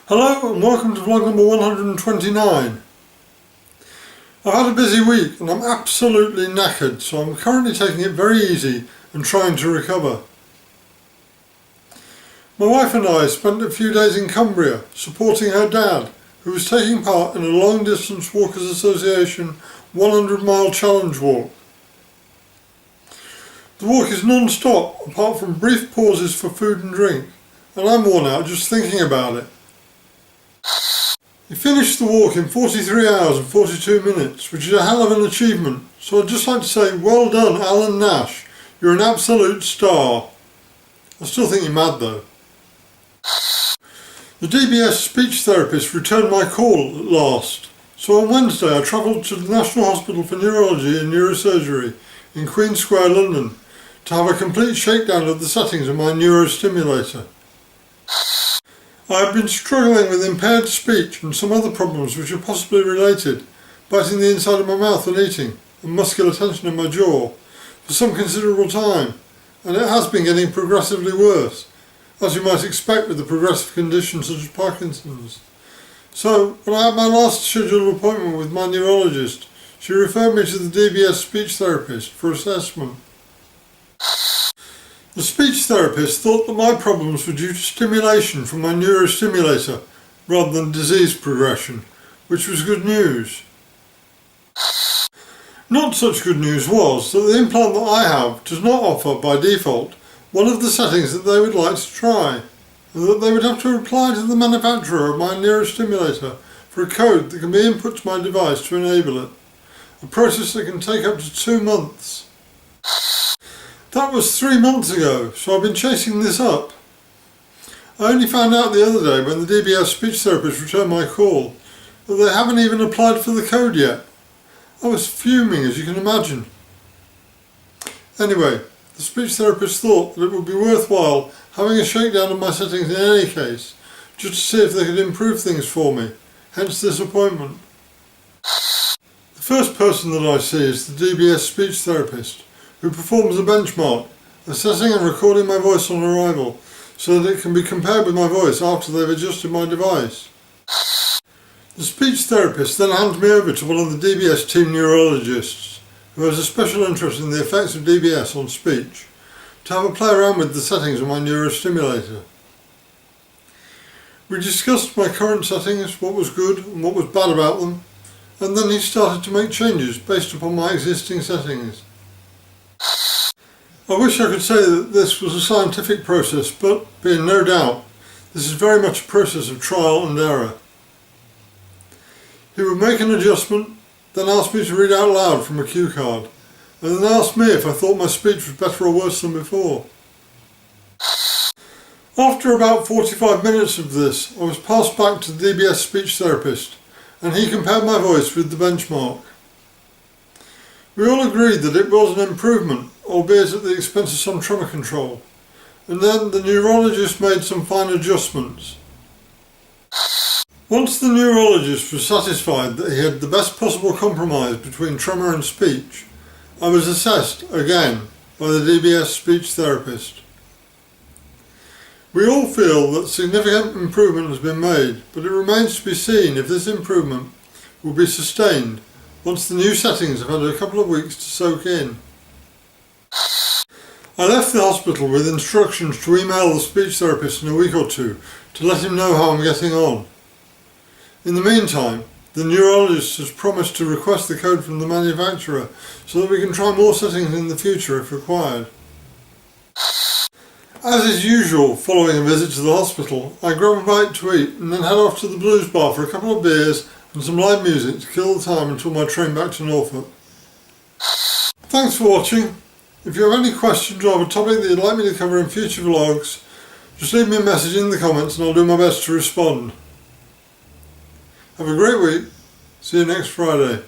Hello and welcome to vlog number 129. I've had a busy week and I'm absolutely knackered, so I'm currently taking it very easy and trying to recover. My wife and I spent a few days in Cumbria supporting her dad, who was taking part in a long distance Walkers Association 100-mile challenge walk. The walk is non-stop apart from brief pauses for food and drink, and I'm worn out just thinking about it. He finished the walk in 43 hours and 42 minutes, which is a hell of an achievement, so I'd just like to say well done Alan Nash, you're an absolute star. I still think you're mad though. The DBS speech therapist returned my call at last, so on Wednesday I travelled to the National Hospital for Neurology and Neurosurgery in Queen Square, London, to have a complete shakedown of the settings of my neurostimulator. I have been struggling with impaired speech and some other problems which are possibly related, biting the inside of my mouth when eating, and muscular tension in my jaw, for some considerable time, and it has been getting progressively worse, as you might expect with a progressive condition such as Parkinson's. So, when I had my last scheduled appointment with my neurologist, she referred me to the DBS speech therapist for assessment. The speech therapist thought that my problems were due to stimulation from my neurostimulator rather than disease progression, which was good news. Not such good news was that the implant that I have does not offer, by default, one of the settings that they would like to try, and that they would have to apply to the manufacturer of my neurostimulator for a code that can be input to my device to enable it, a process that can take up to 2 months. That was 3 months ago, so I've been chasing this up. I only found out the other day when the DBS speech therapist returned my call that they haven't even applied for the code yet. I was fuming, as you can imagine. Anyway, the speech therapist thought that it would be worthwhile having a shakedown of my settings in any case, just to see if they could improve things for me, hence this appointment. The first person that I see is the DBS speech therapist, who performs a benchmark, assessing and recording my voice on arrival so that it can be compared with my voice after they've adjusted my device. The speech therapist then hands me over to one of the DBS team neurologists, who has a special interest in the effects of DBS on speech, to have a play around with the settings of my neurostimulator. We discussed my current settings, what was good and what was bad about them, and then he started to make changes based upon my existing settings. I wish I could say that this was a scientific process, but, being no doubt, this is very much a process of trial and error. He would make an adjustment, then ask me to read out loud from a cue card, and then ask me if I thought my speech was better or worse than before. After about 45 minutes of this, I was passed back to the DBS speech therapist, and he compared my voice with the benchmark. We all agreed that it was an improvement, albeit at the expense of some tremor control, and then the neurologist made some fine adjustments. Once the neurologist was satisfied that he had the best possible compromise between tremor and speech, I was assessed again by the DBS speech therapist. We all feel that significant improvement has been made, but it remains to be seen if this improvement will be sustained once the new settings have had a couple of weeks to soak in. I left the hospital with instructions to email the speech therapist in a week or two to let him know how I'm getting on. In the meantime, the neurologist has promised to request the code from the manufacturer so that we can try more settings in the future if required. As is usual following a visit to the hospital, I grab a bite to eat and then head off to the blues bar for a couple of beers and some live music to kill the time until my train back to Norfolk. Thanks for watching. If you have any questions or have a topic that you'd like me to cover in future vlogs, just leave me a message in the comments and I'll do my best to respond. Have a great week. See you next Friday.